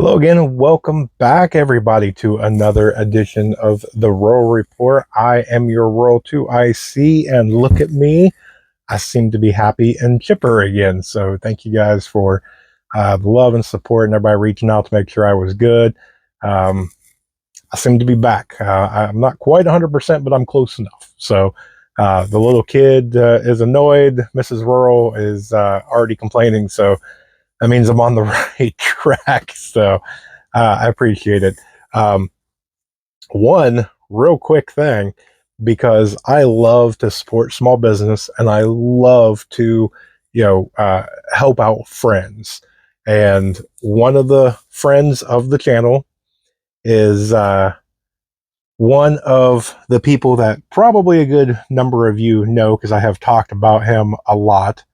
Hello again, and welcome back, everybody, to another edition of the Rural Report. I am your Rural 2IC, and look at me. I seem to be happy and chipper again. So, thank you guys for the love and support and everybody reaching out to make sure I was good. I seem to be back. I'm not quite 100%, but I'm close enough. So, the little kid is annoyed. Mrs. Rural is already complaining. So, that means I'm on the right track. So, I appreciate it. Um, One real quick thing, because I love to support small business and I love to, help out friends. And one of the friends of the channel is one of the people that probably a good number of you know because I have talked about him a lot.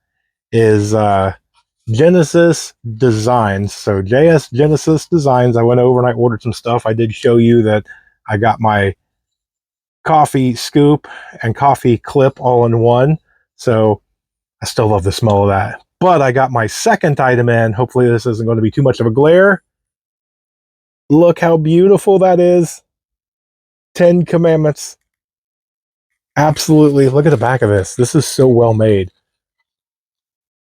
Is Genesis Designs. So JS Genesis Designs. I went over and I ordered some stuff. I did show you that I got my coffee scoop and coffee clip all in one. So I still love the smell of that. But I got my second item in. Hopefully this isn't going to be too much of a glare. Look how beautiful that is. 10 Commandments. Absolutely. Look at the back of this. This is so well made.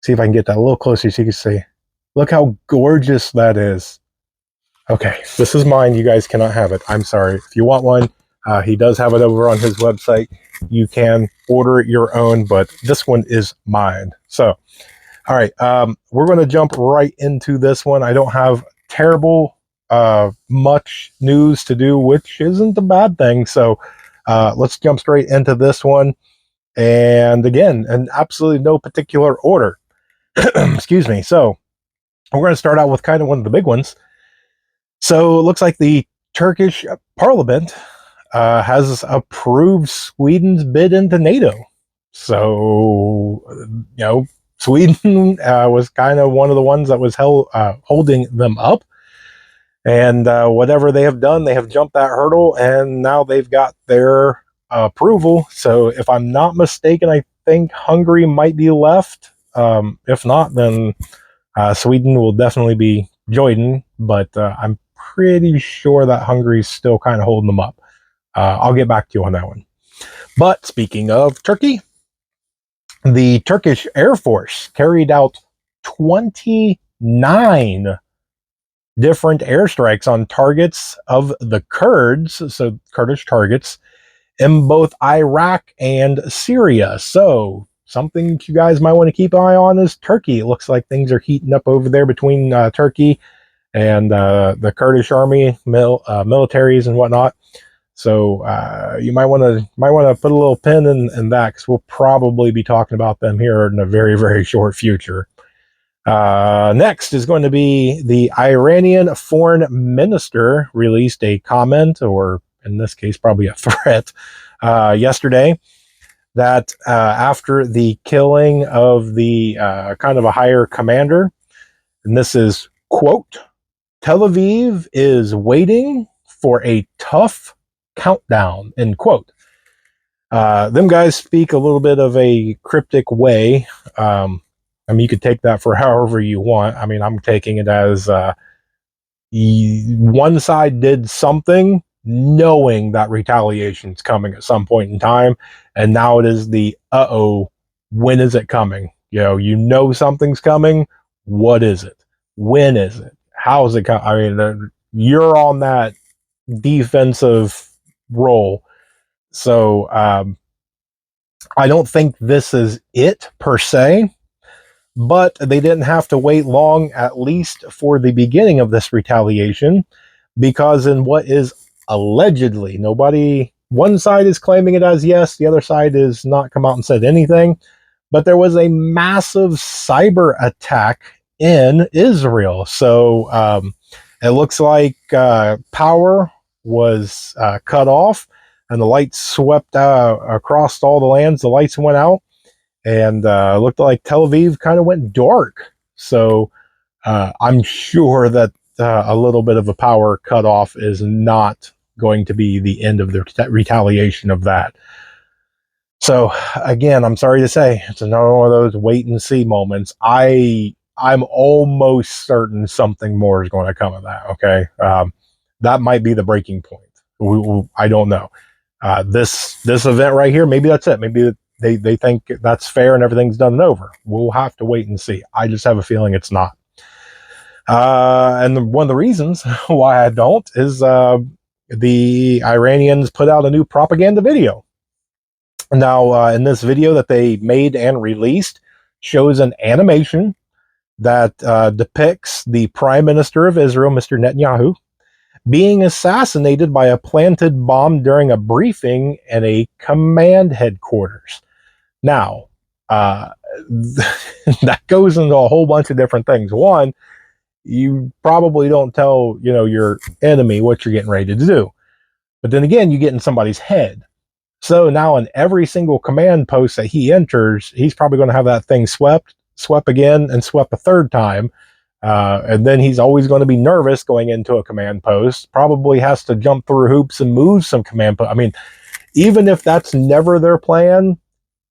See if I can get that a little closer so you can see. Look how gorgeous that is. Okay, this is mine. You guys cannot have it. I'm sorry. If you want one, he does have it over on his website. You can order your own, but this one is mine. So, all right, we're going to jump right into this one. I don't have terrible much news to do, which isn't a bad thing. So let's jump straight into this one. And again, in absolutely no particular order. Excuse me. So we're going to start out with kind of one of the big ones. So it looks like the Turkish parliament has approved Sweden's bid into NATO. So, Sweden was kind of one of the ones that was holding them up. And whatever they have done, they have jumped that hurdle, and now they've got their approval. So if I'm not mistaken, I think Hungary might be left. If not, then Sweden will definitely be joining, but I'm pretty sure that Hungary's still kind of holding them up. I'll get back to you on that one. But speaking of Turkey, the Turkish Air Force carried out 29 different airstrikes on targets of the Kurds, so Kurdish targets, in both Iraq and Syria. So something you guys might want to keep an eye on is Turkey. It looks like things are heating up over there between Turkey and the Kurdish army, militaries and whatnot. So you might want to put a little pin in that, because we'll probably be talking about them here in a very, very short future. Next is going to be the Iranian foreign minister released a comment, or in this case, probably a threat, yesterday, that after the killing of the kind of a higher commander, and this is, quote, Tel Aviv is waiting for a tough countdown, end quote. Them guys speak a little bit of a cryptic way. I mean, you could take that for however you want. I mean, I'm taking it as one side did something knowing that retaliation is coming at some point in time, and now it is the when is it coming? You know something's coming. What is it? When is it? How is it coming? I mean, you're on that defensive role. So I don't think this is it per se, but they didn't have to wait long, at least for the beginning of this retaliation, because in what is allegedly, one side is claiming it as yes, the other side has not come out and said anything, but there was a massive cyber attack in Israel. So it looks like power was cut off, and the lights swept across all the lands. The lights went out, and looked like Tel Aviv kind of went dark. So I'm sure that a little bit of a power cutoff is not going to be the end of the retaliation of that. So again, I'm sorry to say, it's another one of those wait and see moments. I I'm almost certain something more is going to come of that. Okay, that might be the breaking point. I don't know. This event right here, maybe that's it. Maybe they think that's fair and everything's done and over. We'll have to wait and see. I just have a feeling it's not. And one of the reasons why I don't is the Iranians put out a new propaganda video. Now, in this video that they made and released, shows an animation that depicts the Prime Minister of Israel, Mr. Netanyahu, being assassinated by a planted bomb during a briefing in a command headquarters. Now, that goes into a whole bunch of different things. One, you probably don't tell, your enemy what you're getting ready to do. But then again, you get in somebody's head. So now in every single command post that he enters, he's probably going to have that thing swept again, and swept a third time. And then he's always going to be nervous going into a command post, probably has to jump through hoops and move some command post. I mean, even if that's never their plan,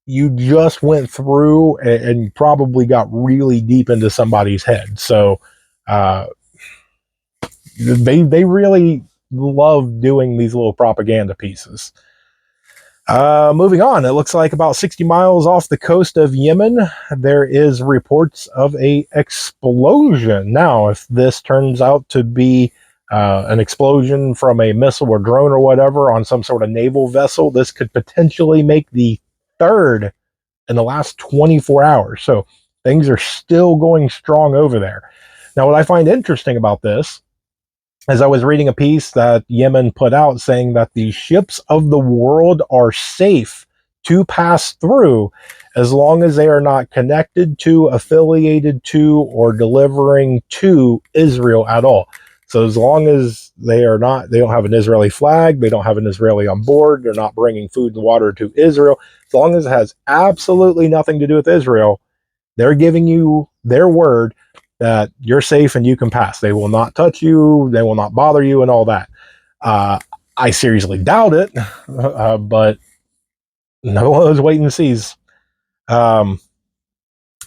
you just went through and probably got really deep into somebody's head. So they really love doing these little propaganda pieces. Moving on, it looks like about 60 miles off the coast of Yemen, there is reports of a explosion. Now, if this turns out to be an explosion from a missile or drone or whatever on some sort of naval vessel, this could potentially make the third in the last 24 hours. So things are still going strong over there. Now, what I find interesting about this, as I was reading a piece that Yemen put out saying that the ships of the world are safe to pass through as long as they are not connected to, affiliated to, or delivering to Israel at all. So as long as they don't have an Israeli flag, they don't have an Israeli on board, they're not bringing food and water to Israel, as long as it has absolutely nothing to do with Israel, they're giving you their word that you're safe and you can pass. They will not touch you. They will not bother you and all that. I seriously doubt it, but no one was waiting to sees.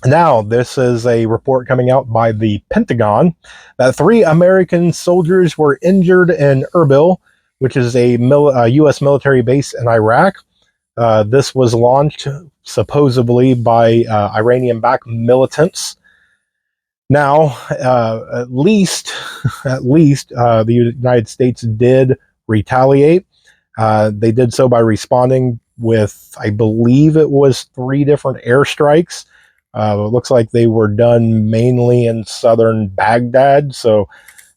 Now, this is a report coming out by the Pentagon that 3 American soldiers were injured in Erbil, which is a U.S. military base in Iraq. This was launched supposedly by Iranian-backed militants. Now, at least the United States did retaliate. They did so by responding with, I believe it was 3 different airstrikes. It looks like they were done mainly in southern Baghdad, so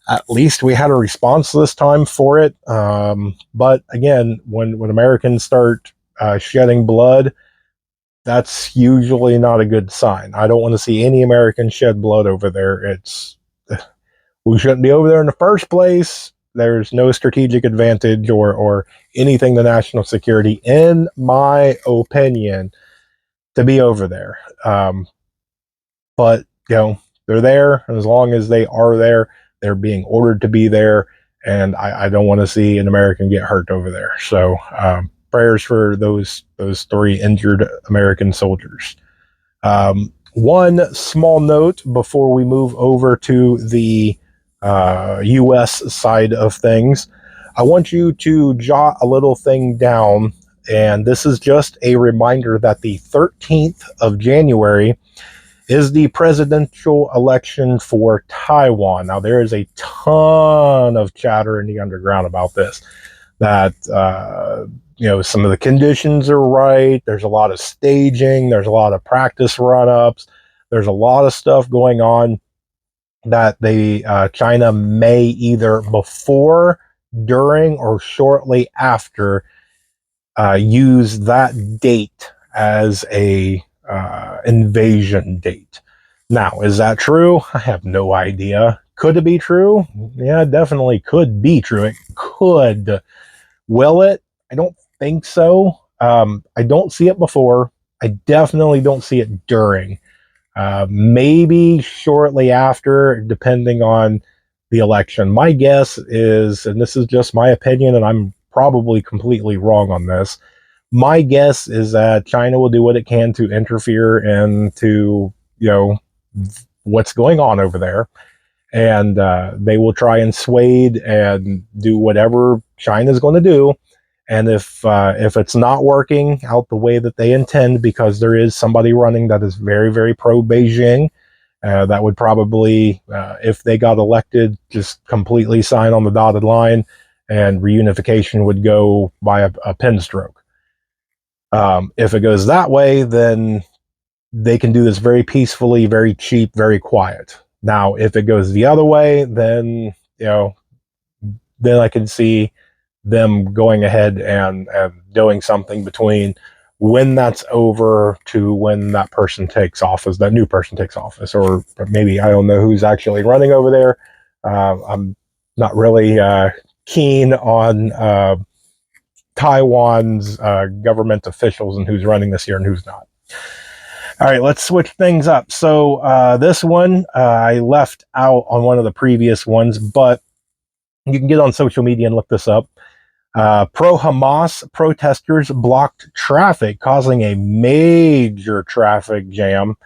at least we had a response this time for it. But again, when Americans start shedding blood, that's usually not a good sign. I don't want to see any Americans shed blood over there. We shouldn't be over there in the first place. There's no strategic advantage or anything to national security, in my opinion, to be over there. But they're there, and as long as they are there, they're being ordered to be there, and I don't want to see an American get hurt over there. So prayers for those 3 injured American soldiers. One small note before we move over to the U.S. side of things, I want you to jot a little thing down, and this is just a reminder that the 13th of January is the presidential election for Taiwan. Now, there is a ton of chatter in the underground about this, that some of the conditions are right. There's a lot of staging. There's a lot of practice run-ups. There's a lot of stuff going on that China may either before, during, or shortly after use that date as a invasion date. Now, is that true? I have no idea. Could it be true? Yeah, it definitely could be true. It could. Will it? I don't think so. I don't see it before. I definitely don't see it during. Maybe shortly after, depending on the election. My guess is, and this is just my opinion, and I'm probably completely wrong on this, my guess is that China will do what it can to interfere and to, what's going on over there, and they will try and sway and do whatever China's going to do. And if it's not working out the way that they intend, because there is somebody running that is very, very pro Beijing, that would probably, if they got elected, just completely sign on the dotted line, and reunification would go by a pen stroke. If it goes that way, then they can do this very peacefully, very cheap, very quiet. Now, if it goes the other way, then then I can see them going ahead and doing something between when that's over to when that person takes office, that new person takes office, or maybe I don't know who's actually running over there. I'm not really keen on Taiwan's government officials and who's running this year and who's not. All right, let's switch things up. So this one I left out on one of the previous ones, but you can get on social media and look this up. Pro-Hamas protesters blocked traffic, causing a major traffic jam.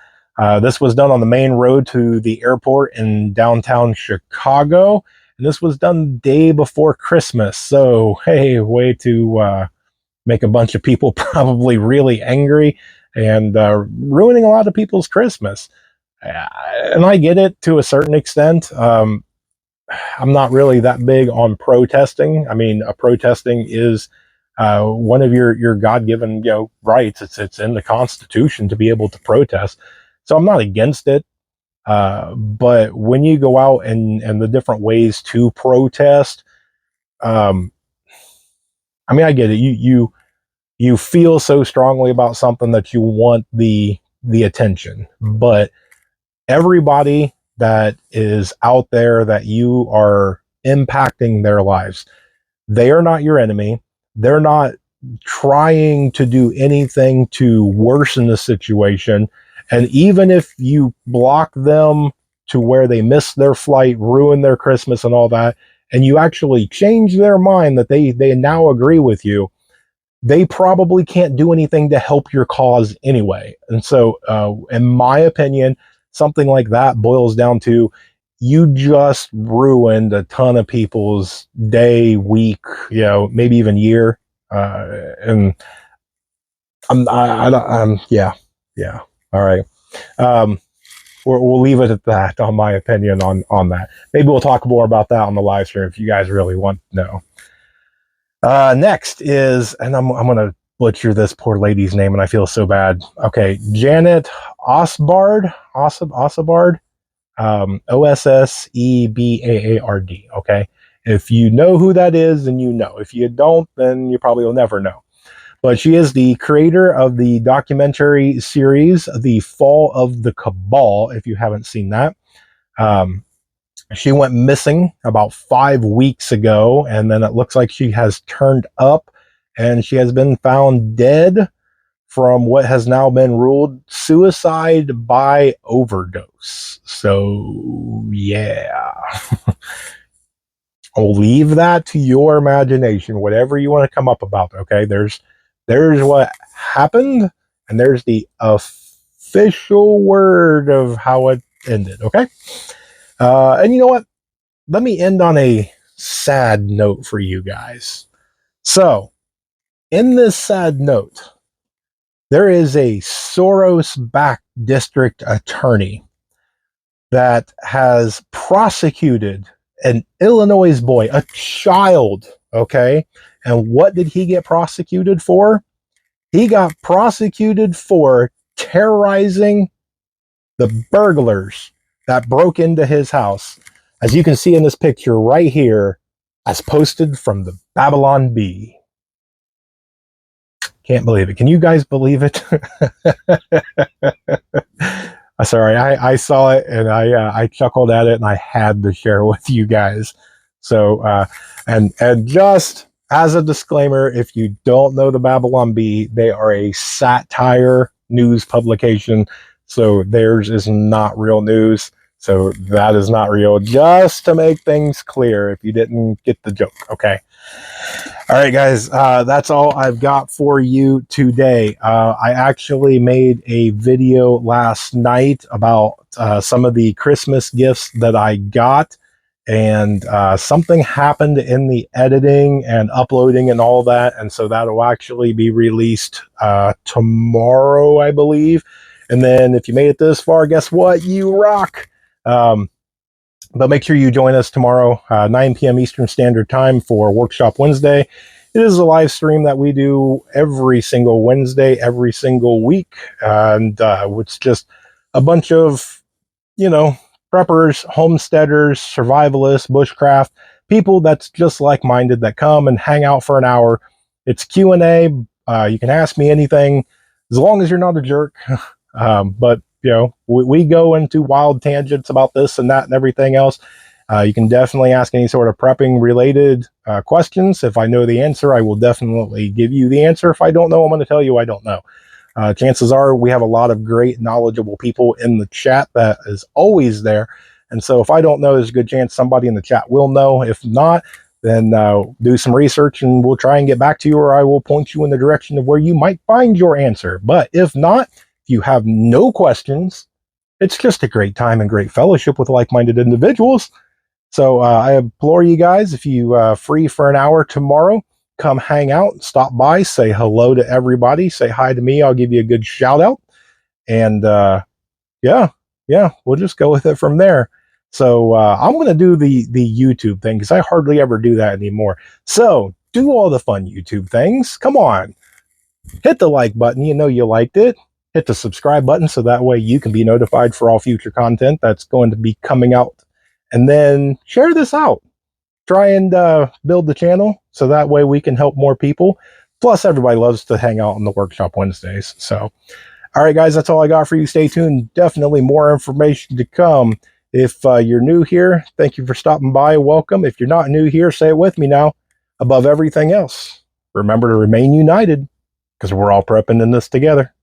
This was done on the main road to the airport in downtown Chicago, and this was done the day before Christmas. So, hey, way to make a bunch of people probably really angry and ruining a lot of people's Christmas. And I get it to a certain extent. I'm not really that big on protesting. I mean, protesting is one of your God-given rights. It's in the Constitution to be able to protest. So I'm not against it. But when you go out and the different ways to protest, I mean, I get it. You feel so strongly about something that you want the attention, but everybody that is out there that you are impacting their lives, they are not your enemy. They're not trying to do anything to worsen the situation. And even if you block them to where they miss their flight, ruin their Christmas and all that, and you actually change their mind that they now agree with you, they probably can't do anything to help your cause anyway. And so, in my opinion, something like that boils down to you just ruined a ton of people's day, week, maybe even year. And yeah. All right. We'll leave it at that on my opinion on that. Maybe we'll talk more about that on the live stream if you guys really want to know. Next is, and I'm going to butcher this poor lady's name, and I feel so bad. Okay, Janet Osbard, Ossebaard, Ossebaard. Okay, if you know who that is, then you know. If you don't, then you probably will never know. But she is the creator of the documentary series, The Fall of the Cabal, if you haven't seen that. She went missing about 5 weeks ago, and then it looks like she has turned up, and she has been found dead from what has now been ruled suicide by overdose. So, yeah. I'll leave that to your imagination, whatever you want to come up about, okay? There's what happened, and there's the official word of how it ended, okay? And you know what? Let me end on a sad note for you guys. So, in this sad note, there is a Soros-backed district attorney that has prosecuted an Illinois boy, a child, okay? And what did he get prosecuted for? He got prosecuted for terrorizing the burglars that broke into his house. As you can see in this picture right here, as posted from the Babylon Bee. Can't believe it. Can you guys believe it? Sorry, I saw it and I chuckled at it and I had to share with you guys. So, and just as a disclaimer, if you don't know the Babylon Bee, they are a satire news publication. So theirs is not real news. So that is not real, just to make things clear if you didn't get the joke, okay? All right, guys, that's all I've got for you today. I actually made a video last night about some of the Christmas gifts that I got, and something happened in the editing and uploading and all that, and so that will actually be released tomorrow, I believe. And then if you made it this far, guess what? You rock! But make sure you join us tomorrow, 9 p.m. Eastern Standard Time for Workshop Wednesday. It is a live stream that we do every single Wednesday, every single week. And it's just a bunch of, you know, preppers, homesteaders, survivalists, bushcraft, people that's just like-minded that come and hang out for an hour. It's Q&A. You can ask me anything as long as you're not a jerk. But you know, we go into wild tangents about this and that and everything else. You can definitely ask any sort of prepping related questions. If I know the answer, I will definitely give you the answer. If I don't know, I'm going to tell you I don't know. Chances are we have a lot of great, knowledgeable people in the chat that is always there. And so if I don't know, there's a good chance somebody in the chat will know. If not, then do some research and we'll try and get back to you, or I will point you in the direction of where you might find your answer. But if not, if you have no questions, it's just a great time and great fellowship with like-minded individuals. So I implore you guys, if you free for an hour tomorrow, come hang out, stop by, say hello to everybody, say hi to me. I'll give you a good shout out. And yeah, we'll just go with it from there. So I'm going to do the YouTube thing because I hardly ever do that anymore. So do all the fun YouTube things. Come on. Hit the like button. You know you liked it. Hit the subscribe button so that way you can be notified for all future content that's going to be coming out. And then share this out. Try and build the channel so that way we can help more people. Plus, everybody loves to hang out on the Workshop Wednesdays. So, all right, guys, that's all I got for you. Stay tuned. Definitely more information to come. If you're new here, thank you for stopping by. Welcome. If you're not new here, say it with me now. Above everything else, remember to remain united, because we're all prepping in this together.